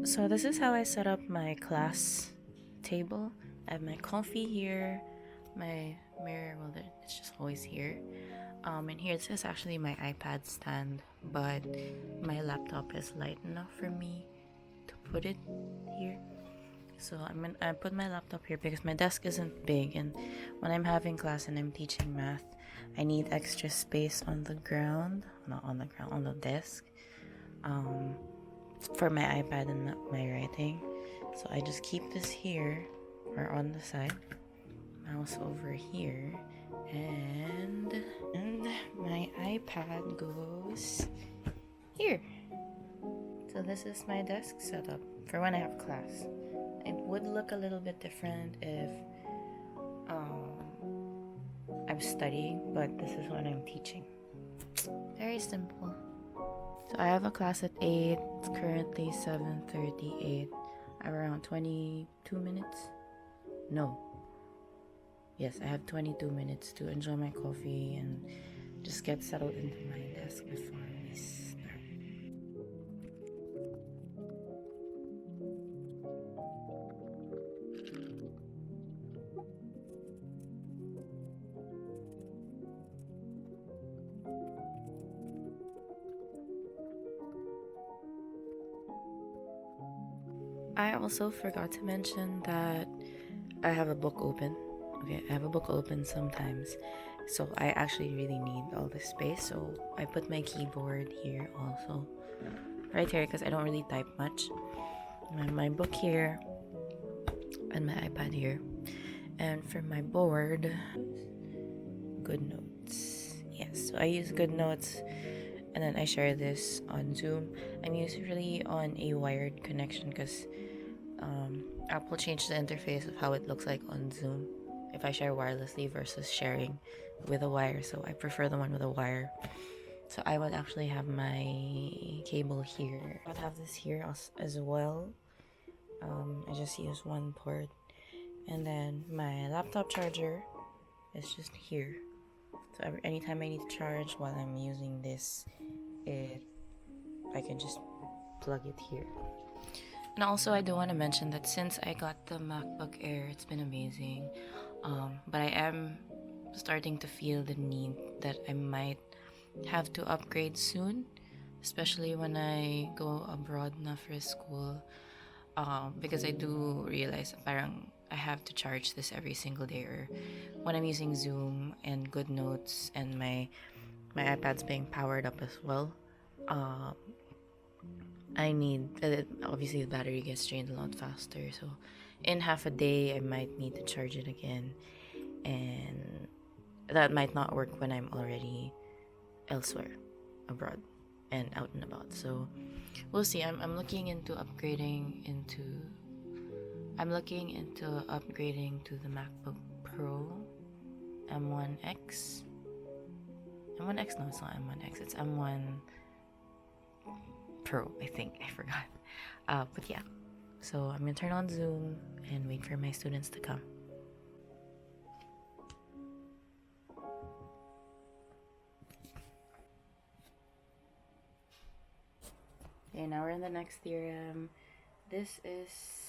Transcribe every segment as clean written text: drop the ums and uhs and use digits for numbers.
So this is how I set up my class table. I have my coffee here, my mirror, well, it's just always here. And here this is actually my iPad stand, but my laptop is light enough for me to put it here. So I put my laptop here because my desk isn't big, and when I'm having class and I'm teaching math, I need extra space on the ground, not on the ground, on the desk. For my iPad and my writing. So I just keep this here or on the side, mouse over here, and my iPad goes here. So this is my desk setup for when I have class. It would look a little bit different if I'm studying, but this is when I'm teaching. Very simple. So I have a class at 8. It's currently 7:38. I'm around 22 minutes. No. Yes, I have 22 minutes to enjoy my coffee and just get settled into my desk before we start. I also forgot to mention that I have a book open. Okay, I have a book open sometimes, so I actually really need all this space. So I put my keyboard here also, right here, because I don't really type much. And my book here, and my iPad here. And for my board, GoodNotes. Yes, so I use GoodNotes, and then I share this on Zoom. I'm usually on a wired connection because Apple changed the interface of how it looks like on Zoom if I share wirelessly versus sharing with a wire. So I prefer the one with a wire. So I would actually have my cable here. I would have this here as well. I just use one port. And then my laptop charger is just here. So anytime I need to charge while I'm using this, I can just plug it here. And also, I do want to mention that since I got the MacBook Air, it's been amazing. But I am starting to feel the need that I might have to upgrade soon, especially when I go abroad na for school. Because I do realize parang I have to charge this every single day, or when I'm using Zoom and GoodNotes and my iPad's being powered up as well. I need, obviously the battery gets drained a lot faster, so in half a day I might need to charge it again, and that might not work when I'm already elsewhere, abroad and out and about. So we'll see. I'm looking into upgrading to the MacBook Pro M1X. No, it's not M1X, it's M1 Pro, I think. I forgot. But yeah. So I'm gonna turn on Zoom and wait for my students to come. Okay, now we're in the next theorem. This is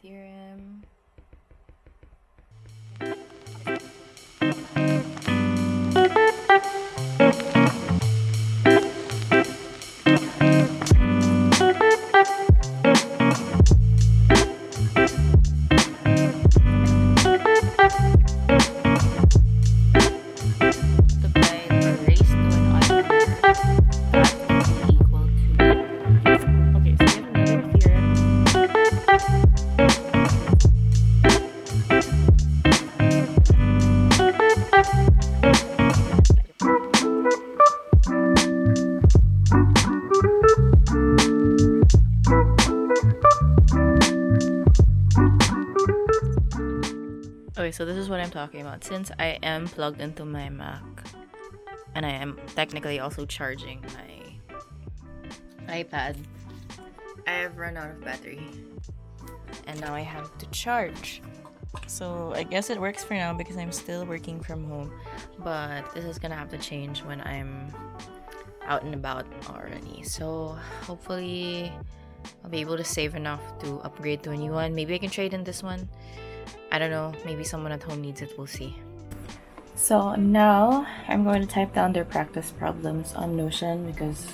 theorem. so this is what I'm talking about. Since I am plugged into my Mac and I am technically also charging my iPad, I have run out of battery and now I have to charge. So I guess it works for now because I'm still working from home, but this is gonna have to change when I'm out and about already. So hopefully I'll be able to save enough to upgrade to a new one. Maybe I can trade in this one. I don't know, maybe someone at home needs it, we'll see. So now I'm going to type down their practice problems on Notion because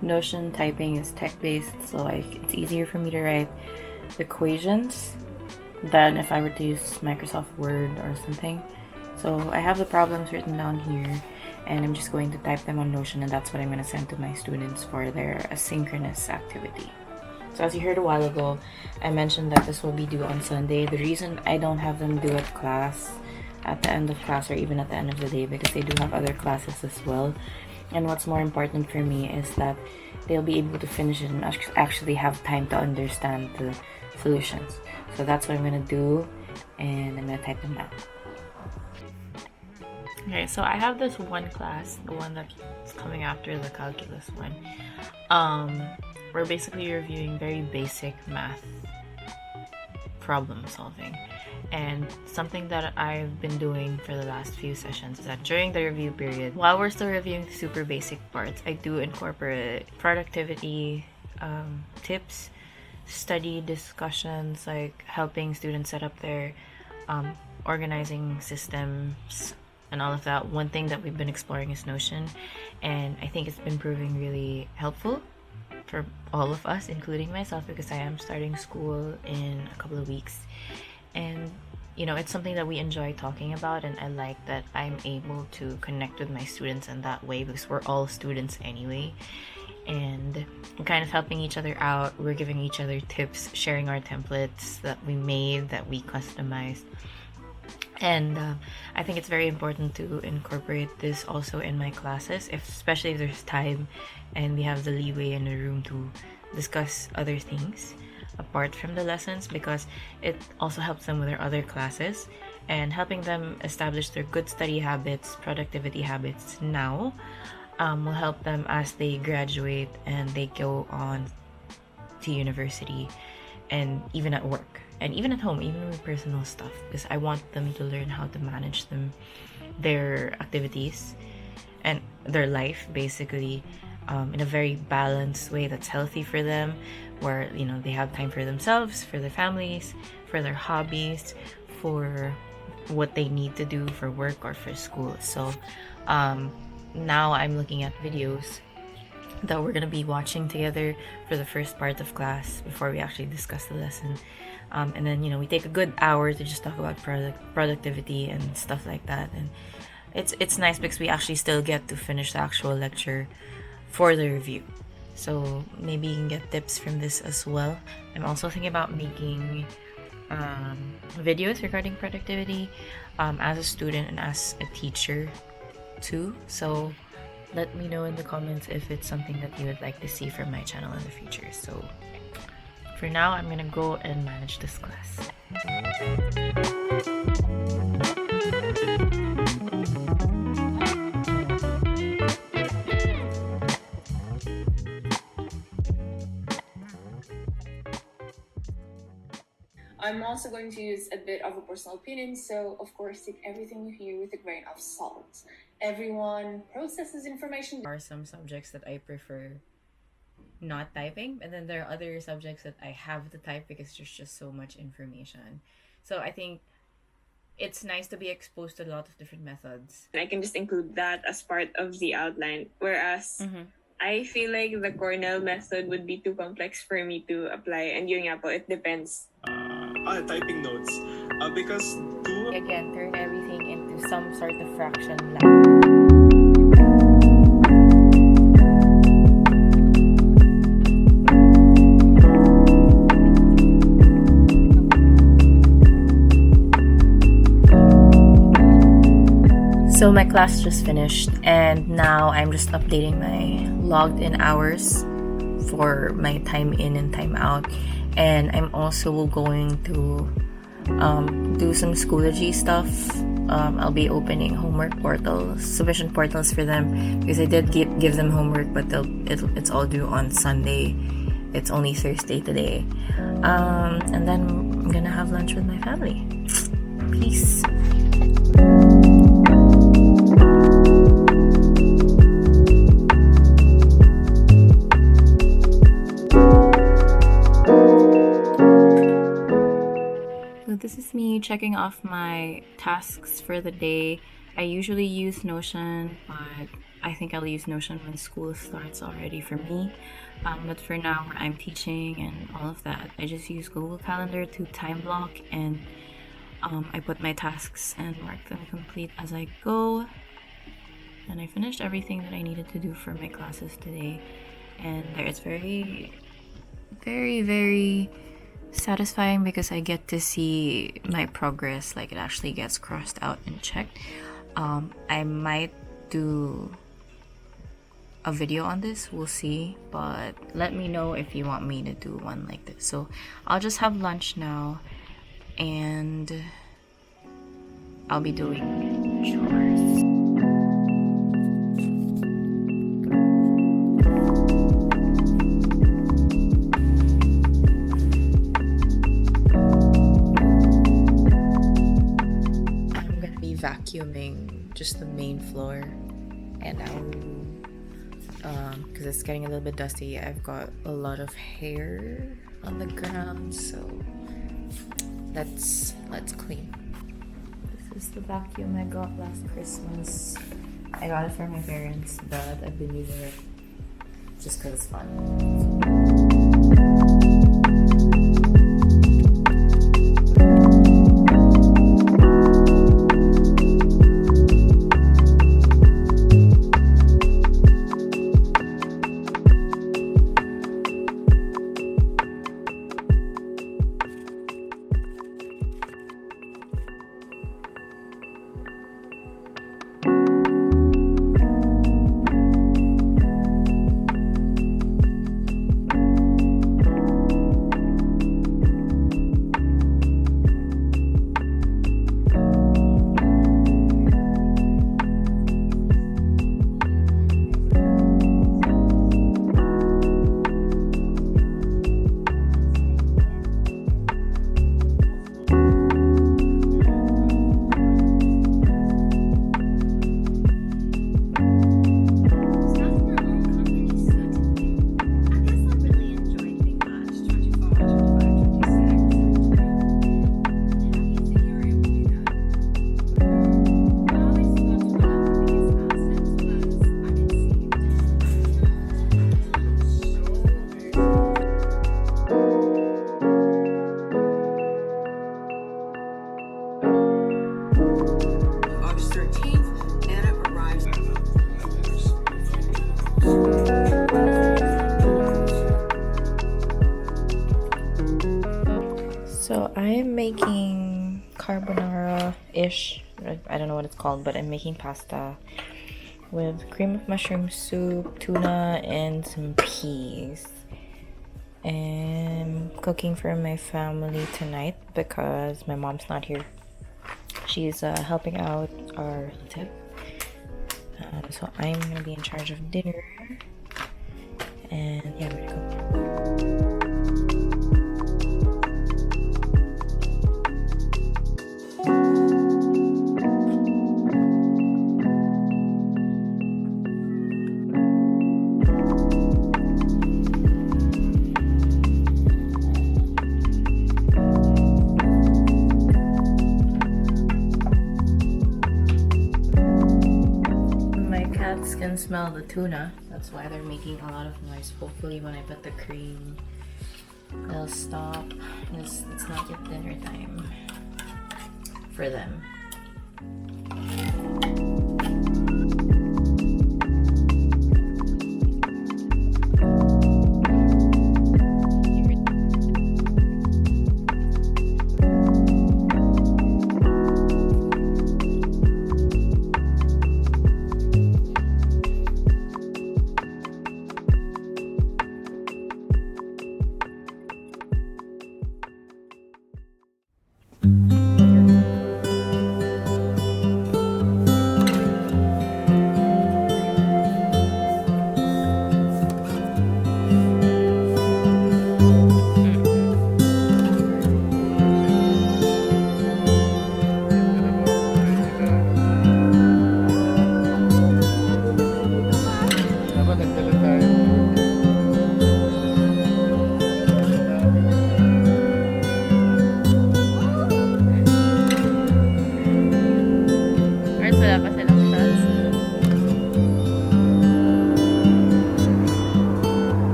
Notion typing is text-based, so it's easier for me to write equations than if I were to use Microsoft Word or something. So I have the problems written down here and I'm just going to type them on Notion, and that's what I'm going to send to my students for their asynchronous activity. So as you heard a while ago, I mentioned that this will be due on Sunday. The reason I don't have them do at class, at the end of class, or even at the end of the day, because they do have other classes as well. And what's more important for me is that they'll be able to finish it and actually have time to understand the solutions. So that's what I'm going to do, and I'm going to type them down. Okay, so I have this one class, the one that's coming after the calculus one. We're basically reviewing very basic math problem solving. And something that I've been doing for the last few sessions is that during the review period, while we're still reviewing super basic parts, I do incorporate productivity tips, study discussions, like helping students set up their organizing systems and all of that. One thing that we've been exploring is Notion, and I think it's been proving really helpful for all of us, including myself, because I am starting school in a couple of weeks. And it's something that we enjoy talking about, and I like that I'm able to connect with my students in that way because we're all students anyway, and we're kind of helping each other out. We're giving each other tips, sharing our templates that we made, that we customized. And I think it's very important to incorporate this also in my classes, especially if there's time and we have the leeway and the room to discuss other things apart from the lessons, because it also helps them with their other classes, and helping them establish their good study habits, productivity habits now will help them as they graduate and they go on to university, and even at work, and even at home, even with personal stuff, because I want them to learn how to manage their activities and their life basically in a very balanced way that's healthy for them, where they have time for themselves, for their families, for their hobbies, for what they need to do for work or for school. So now I'm looking at videos that we're gonna be watching together for the first part of class before we actually discuss the lesson, and then we take a good hour to just talk about productivity and stuff like that. And it's nice because we actually still get to finish the actual lecture for the review. So maybe you can get tips from this as well. I'm also thinking about making videos regarding productivity as a student and as a teacher too. So let me know in the comments if it's something that you would like to see from my channel in the future. So for now, I'm gonna go and manage this class. I'm also going to use a bit of a personal opinion, so of course take everything you hear with a grain of salt. Everyone processes information. There are some subjects that I prefer not typing, and then there are other subjects that I have to type because there's just so much information. So I think it's nice to be exposed to a lot of different methods. I can just include that as part of the outline, whereas I feel like the Cornell method would be too complex for me to apply, and yun nga po, it depends. Typing notes, because Again, turn everything into some sort of fraction line. So my class just finished, and now I'm just updating my logged in hours for my time in and time out. And I'm also going to do some Schoology stuff. I'll be opening homework portals, submission portals for them, because I did give them homework, but it's all due on Sunday. It's only Thursday today. And then I'm gonna have lunch with my family. Peace. This is me checking off my tasks for the day. I usually use Notion, but I think I'll use Notion when school starts already for me. But for now, I'm teaching and all of that, I just use Google Calendar to time block, and I put my tasks and mark them complete as I go. And I finished everything that I needed to do for my classes today, and it's very, very, very satisfying because I get to see my progress, like it actually gets crossed out and checked. I might do a video on this, we'll see, but let me know if you want me to do one like this. So I'll just have lunch now and I'll be doing chores. Vacuuming just the main floor, and now because it's getting a little bit dusty, I've got a lot of hair on the ground, so let's clean. This is the vacuum I got last Christmas. I got it from my parents, but I've been using it just because it's fun. So I am making carbonara-ish. I don't know what it's called, but I'm making pasta with cream of mushroom soup, tuna, and some peas. And I'm cooking for my family tonight because my mom's not here. She's helping out our relative. So I'm gonna be in charge of dinner. And yeah, we're gonna go. Can smell the tuna, that's why they're making a lot of noise. Hopefully when I put the cream they'll stop. It's not yet dinner time for them.